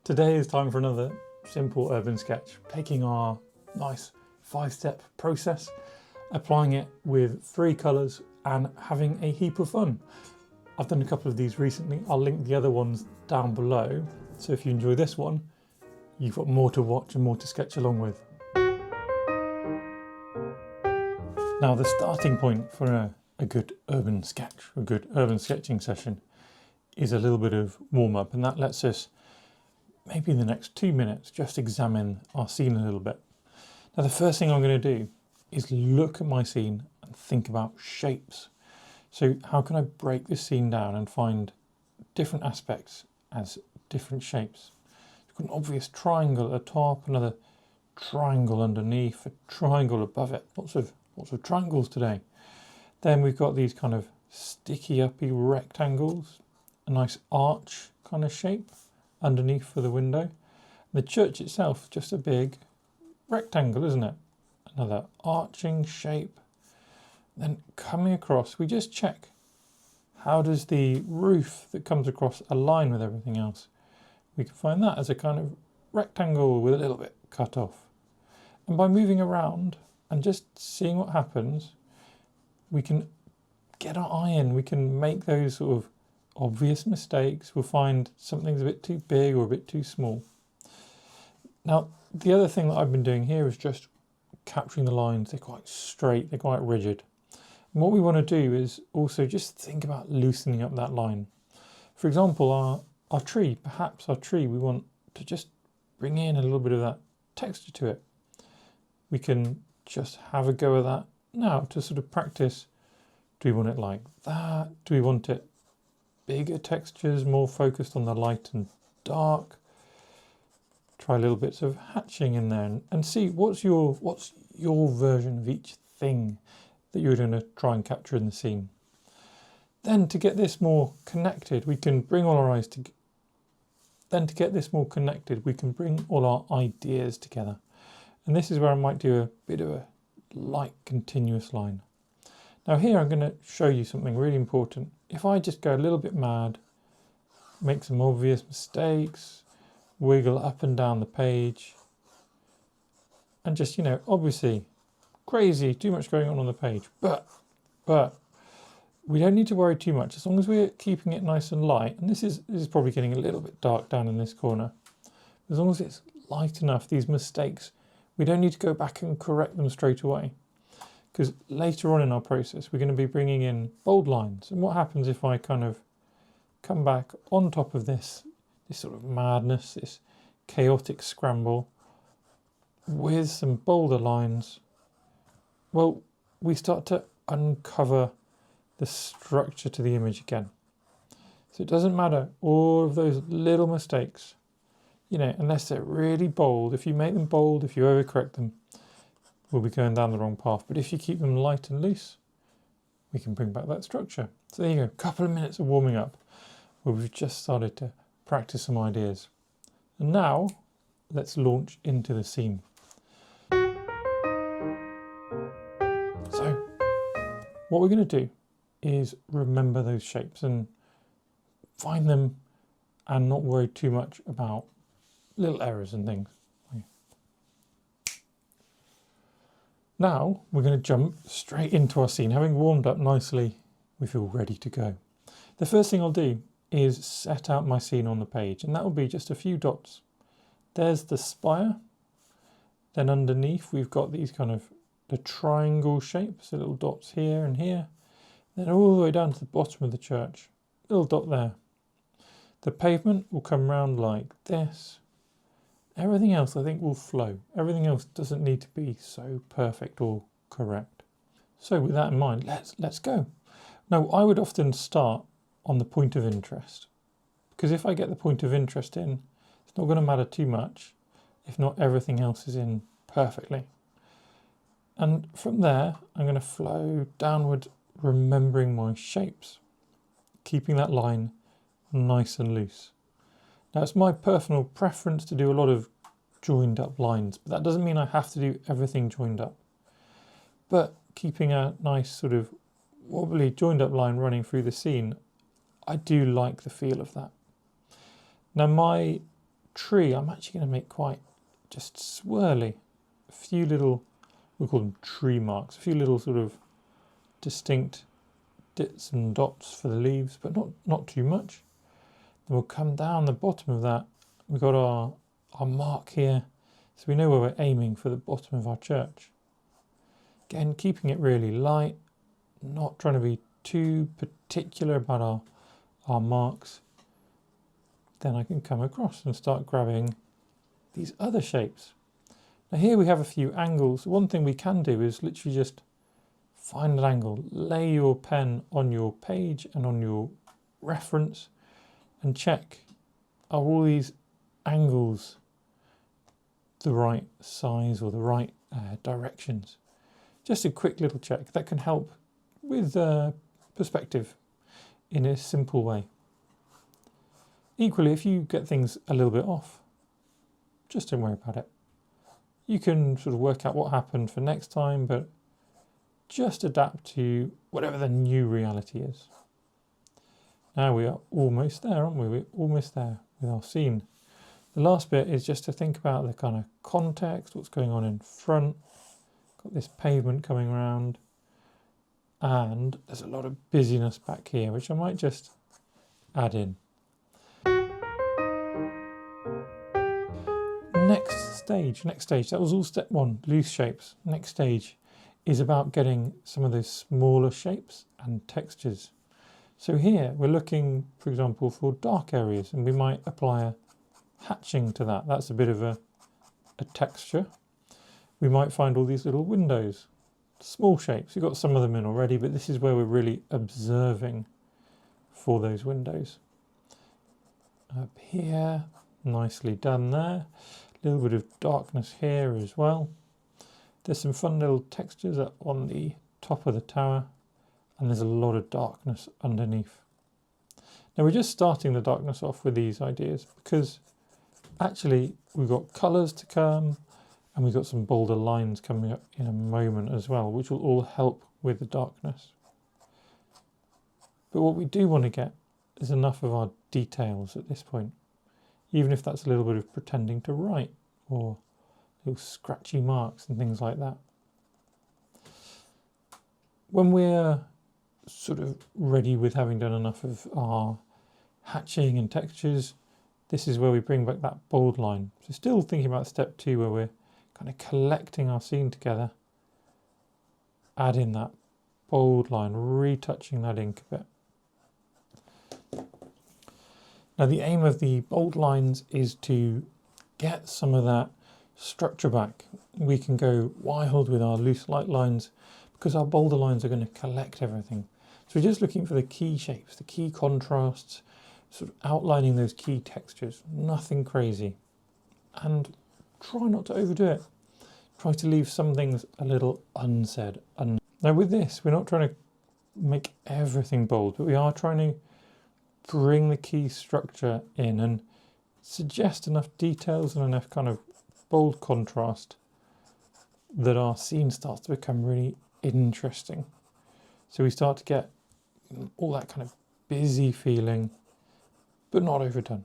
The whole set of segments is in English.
Today is time for another simple urban sketch, taking our nice 5-step process, applying it with 3 colours and having a heap of fun. I've done a couple of these recently. I'll link the other ones down below. So if you enjoy this one, you've got more to watch and more to sketch along with. Now the starting point for a good urban sketch, a good urban sketching session is a little bit of warm up, and that lets us maybe in the next 2 minutes just examine our scene a little bit. Now the first thing I'm going to do is look at my scene and think about shapes. So how can I break this scene down and find different aspects as different shapes? We've got an obvious triangle at the top, another triangle underneath, a triangle above it. Lots of triangles today. Then we've got these kind of sticky uppy rectangles, a nice arch kind of shape underneath for the window. The church itself, just a big rectangle, isn't it? Another arching shape. Then coming across, we just check, how does the roof that comes across align with everything else? We can find that as a kind of rectangle with a little bit cut off. And by moving around and just seeing what happens, we can get our eye in, we can make those sort of obvious mistakes. We'll find something's a bit too big or a bit too small. Now, the other thing that I've been doing here is just capturing the lines. They're quite straight, they're quite rigid. And what we want to do is also just think about loosening up that line. For example, our tree, perhaps our tree, we want to just bring in a little bit of that texture to it. We can just have a go at that now to sort of practice. Do we want it like that? Do we want it bigger textures, more focused on the light and dark? Try little bits of hatching in there and see what's your version of each thing that you're going to try and capture in the scene. Then to get this more connected, we can bring all our eyes together. Then to get this more connected, we can bring all our ideas together. And this is where I might do a bit of a light continuous line. Now here I'm going to show you something really important. If I just go a little bit mad, make some obvious mistakes, wiggle up and down the page, and just, obviously crazy, too much going on the page. But we don't need to worry too much as long as we're keeping it nice and light. And this is probably getting a little bit dark down in this corner. As long as it's light enough, these mistakes, we don't need to go back and correct them straight away. Because later on in our process, we're going to be bringing in bold lines. And what happens if I kind of come back on top of this sort of madness, this chaotic scramble with some bolder lines? Well, we start to uncover the structure to the image again. So it doesn't matter all of those little mistakes, unless they're really bold. If you make them bold, if you overcorrect them, we'll be going down the wrong path. But if you keep them light and loose, we can bring back that structure. So there you go, a couple of minutes of warming up where we've just started to practice some ideas. And now let's launch into the scene. So what we're going to do is remember those shapes and find them and not worry too much about little errors and things. Now we're going to jump straight into our scene. Having warmed up nicely, we feel ready to go. The first thing I'll do is set out my scene on the page, and that will be just a few dots. There's the spire. Then underneath we've got these kind of the triangle shapes, so little dots here and here. Then all the way down to the bottom of the church, little dot there. The pavement will come round like this. Everything else I think will flow. Everything else doesn't need to be so perfect or correct. So with that in mind, let's go. Now I would often start on the point of interest, because if I get the point of interest in, it's not going to matter too much if not everything else is in perfectly. And from there I'm going to flow downward, remembering my shapes, keeping that line nice and loose. Now it's my personal preference to do a lot of joined up lines, but that doesn't mean I have to do everything joined up. But keeping a nice sort of wobbly joined up line running through the scene, I do like the feel of that. Now my tree, I'm actually going to make quite just swirly. A few little, we'll call them tree marks, a few little sort of distinct dits and dots for the leaves, but not too much. Then we'll come down the bottom of that. We've got our mark here, so we know where we're aiming for the bottom of our church. Again, keeping it really light, not trying to be too particular about our marks. Then I can come across and start grabbing these other shapes. Now here we have a few angles. One thing we can do is literally just find an angle, lay your pen on your page and on your reference and check, are all these angles the right size or the right directions? Just a quick little check that can help with perspective in a simple way. Equally, if you get things a little bit off, just don't worry about it. You can sort of work out what happened for next time, but just adapt to whatever the new reality is. Now we are almost there, aren't we? We're almost there with our scene. The last bit is just to think about the kind of context, what's going on in front. Got this pavement coming around, and there's a lot of busyness back here, which I might just add in. Next stage, that was all step one, loose shapes. Next stage is about getting some of those smaller shapes and textures. So here we're looking, for example, for dark areas, and we might apply a hatching to that. That's a bit of a texture. We might find all these little windows, small shapes. You've got some of them in already, but this is where we're really observing for those windows. Up here, nicely done there. A little bit of darkness here as well. There's some fun little textures up on the top of the tower, and there's a lot of darkness underneath. Now we're just starting the darkness off with these ideas because actually we've got colours to come, and we've got some bolder lines coming up in a moment as well, which will all help with the darkness. But what we do want to get is enough of our details at this point, even if that's a little bit of pretending to write or little scratchy marks and things like that. When we're sort of ready with having done enough of our hatching and textures, this is where we bring back that bold line. So still thinking about step two, where we're kind of collecting our scene together, add in that bold line, retouching that ink a bit. Now the aim of the bold lines is to get some of that structure back. We can go wild with our loose light lines because our bolder lines are going to collect everything. So we're just looking for the key shapes, the key contrasts, sort of outlining those key textures, nothing crazy. And try not to overdo it. Try to leave some things a little unsaid. Now with this, we're not trying to make everything bold, but we are trying to bring the key structure in and suggest enough details and enough kind of bold contrast that our scene starts to become really interesting. So we start to get all that kind of busy feeling, but not overdone.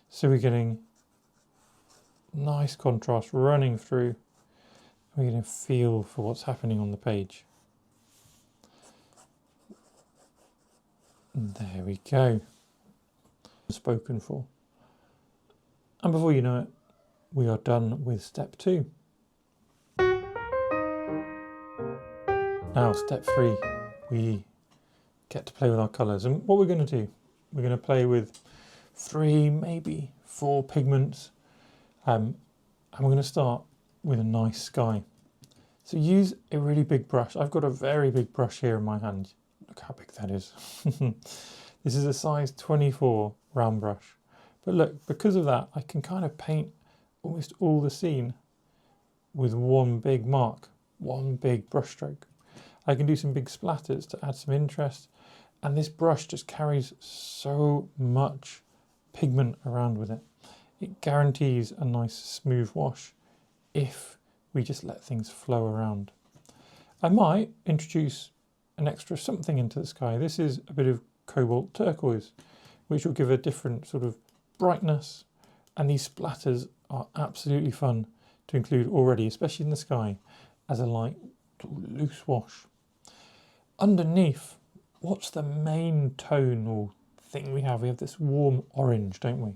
So we're getting nice contrast running through. We're getting a feel for what's happening on the page. And there we go. Spoken for. And before you know it, we are done with step two. Now, step three, we get to play with our colours. And what we're going to do, we're going to play with 3, maybe 4 pigments. And we're going to start with a nice sky. So use a really big brush. I've got a very big brush here in my hand. Look how big that is. This is a size 24 round brush. But look, because of that, I can kind of paint almost all the scene with one big mark, one big brush stroke. I can do some big splatters to add some interest, and this brush just carries so much pigment around with it. It guarantees a nice smooth wash if we just let things flow around. I might introduce an extra something into the sky. This is a bit of Cobalt Turquoise, which will give a different sort of brightness And these splatters are absolutely fun to include already, especially in the sky, as a light loose wash. Underneath, what's the main tone or thing we have? We have this warm orange, don't we?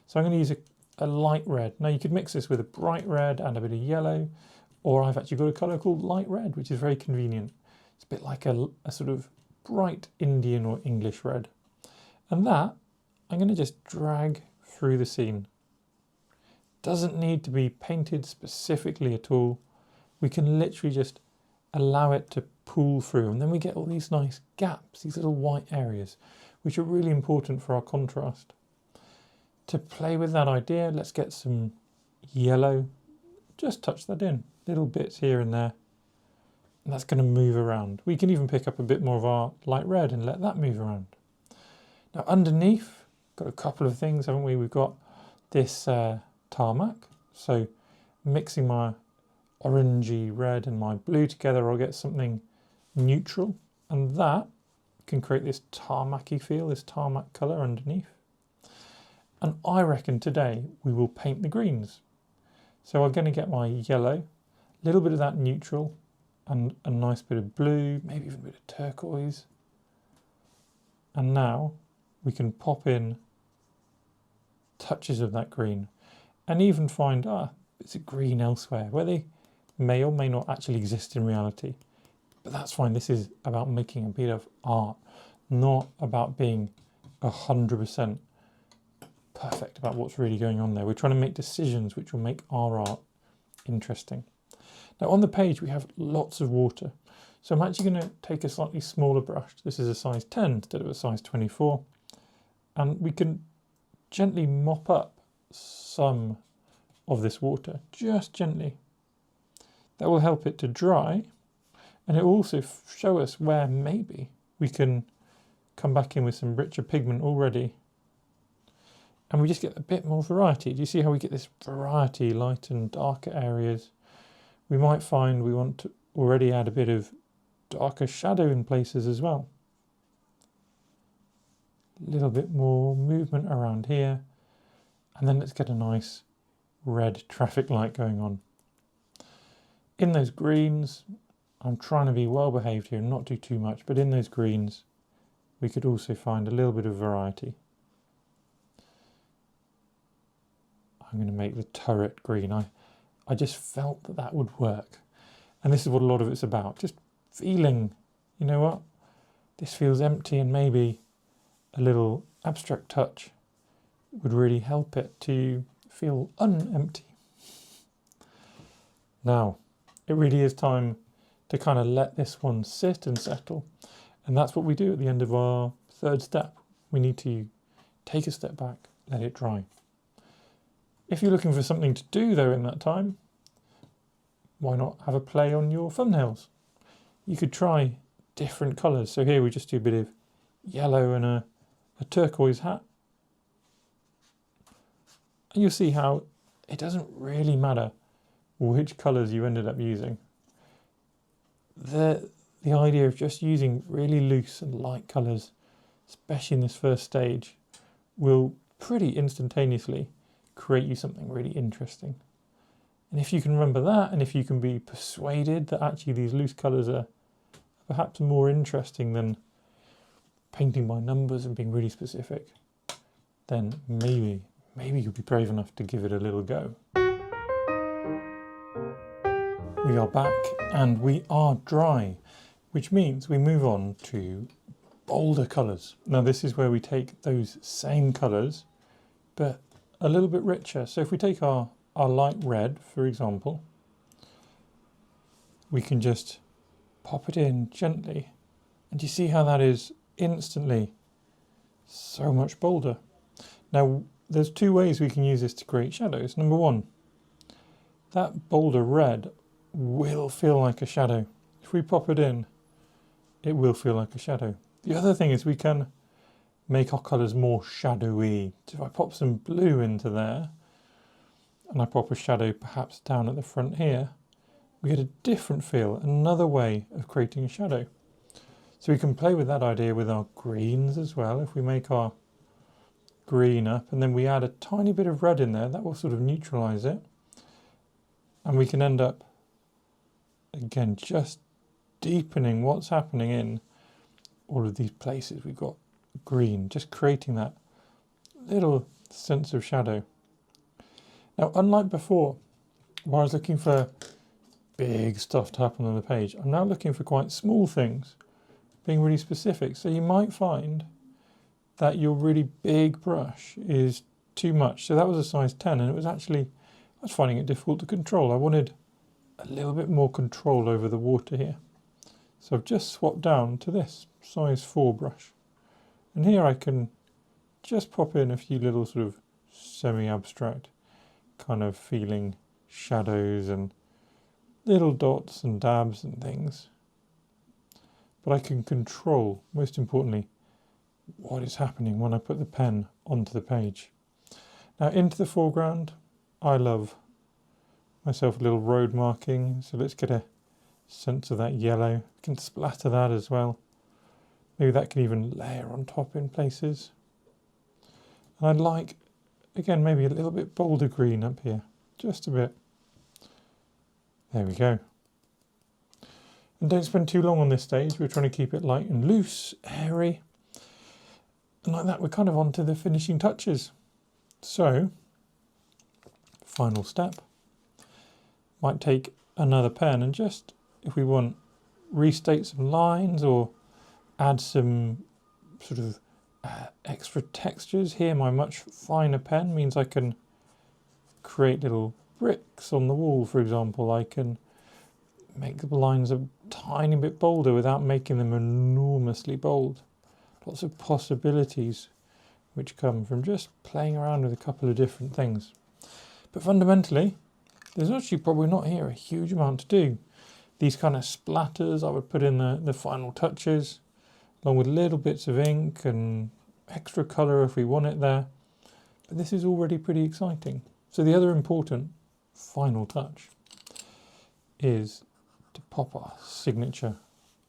So I'm going to use a light red. Now you could mix this with a bright red and a bit of yellow, or I've actually got a colour called light red, which is very convenient. It's a bit like a sort of bright Indian or English red. And that I'm going to just drag through the scene. Doesn't need to be painted specifically at all. We can literally just allow it to pool through, and then we get all these nice gaps, these little white areas, which are really important for our contrast. To play with that idea, let's get some yellow, just touch that in, little bits here and there, and that's going to move around. We can even pick up a bit more of our light red and let that move around. Now underneath, got a couple of things, haven't we? We've got this tarmac, so mixing my orangey red and my blue together, I'll get something neutral, and that can create this tarmacy feel, this tarmac colour underneath. And I reckon today we will paint the greens. So I'm going to get my yellow, a little bit of that neutral, and a nice bit of blue, maybe even a bit of turquoise. And now we can pop in touches of that green, and even find bits of green elsewhere, where they may or may not actually exist in reality. But that's fine. This is about making a bit of art, not about being 100% perfect about what's really going on there. We're trying to make decisions which will make our art interesting. Now on the page we have lots of water, so I'm actually going to take a slightly smaller brush. This is a size 10 instead of a size 24, and we can gently mop up some of this water, just gently. That will help it to dry, and it will also show us where maybe we can come back in with some richer pigment already, and we just get a bit more variety. Do you see how we get this variety, light and darker areas? We might find we want to already add a bit of darker shadow in places as well. A little bit more movement around here, and then let's get a nice red traffic light going on. In those greens, I'm trying to be well behaved here and not do too much, but in those greens we could also find a little bit of variety. I'm going to make the turret green. I just felt that that would work, and this is what a lot of it's about, just feeling, you know what, this feels empty, and maybe a little abstract touch would really help it to feel unempty. Now it really is time to kind of let this one sit and settle, and that's what we do at the end of our third step. We need to take a step back, let it dry. If you're looking for something to do though in that time, why not have a play on your thumbnails? You could try different colours. So here we just do a bit of yellow and a turquoise hat, and you'll see how it doesn't really matter which colours you ended up using. The idea of just using really loose and light colours, especially in this first stage, will pretty instantaneously create you something really interesting. And if you can remember that, and if you can be persuaded that actually these loose colours are perhaps more interesting than painting by numbers and being really specific, then maybe you'll be brave enough to give it a little go. We are back and we are dry, which means we move on to bolder colours. Now this is where we take those same colours but a little bit richer. So if we take our light red, for example, we can just pop it in gently, and you see how that is instantly so much bolder. Now there's two ways we can use this to create shadows. Number one, that bolder red will feel like a shadow. If we pop it in, it will feel like a shadow. The other thing is we can make our colours more shadowy. So if I pop some blue into there, and I pop a shadow perhaps down at the front here, we get a different feel, another way of creating a shadow. So we can play with that idea with our greens as well. If we make our green up, and then we add a tiny bit of red in there, that will sort of neutralize it. And we can end up, again, just deepening what's happening in all of these places. We've got green, just creating that little sense of shadow. Now, unlike before, where I was looking for big stuff to happen on the page, I'm now looking for quite small things, being really specific. So you might find that your really big brush is too much. So that was a size 10, and it was actually, I was finding it difficult to control. I wanted a little bit more control over the water here. So I've just swapped down to this size 4 brush. And here I can just pop in a few little sort of semi-abstract kind of feeling shadows and little dots and dabs and things. But I can control, most importantly, what is happening when I put the pen onto the page. Now into the foreground, I love myself a little road marking, so let's get a sense of that yellow. I can splatter that as well. Maybe that can even layer on top in places. And I'd like, again, maybe a little bit bolder green up here, just a bit. There we go. And don't spend too long on this stage. We're trying to keep it light and loose, airy. And like that, we're kind of on to the finishing touches. So, final step. Might take another pen and just, if we want, restate some lines or add some sort of extra textures. Here, my much finer pen means I can create little bricks on the wall, for example. I can make the lines a tiny bit bolder without making them enormously bold. Lots of possibilities which come from just playing around with a couple of different things. But fundamentally, there's actually probably not here a huge amount to do. These kind of splatters I would put in the final touches, along with little bits of ink and extra colour if we want it there. But this is already pretty exciting. So the other important final touch is to pop our signature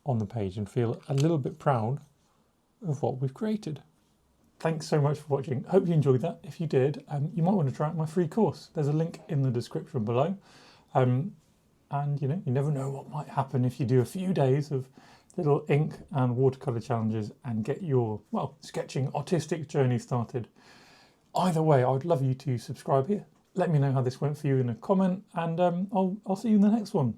on the page and feel a little bit proud of what we've created. Thanks so much for watching. Hope you enjoyed that. If you did, you might want to try out my free course. There's a link in the description below. And you know, you never know what might happen if you do a few days of little ink and watercolor challenges and get your, well, sketching artistic journey started. Either way, I would love you to subscribe here. Let me know how this went for you in a comment, and I'll see you in the next one.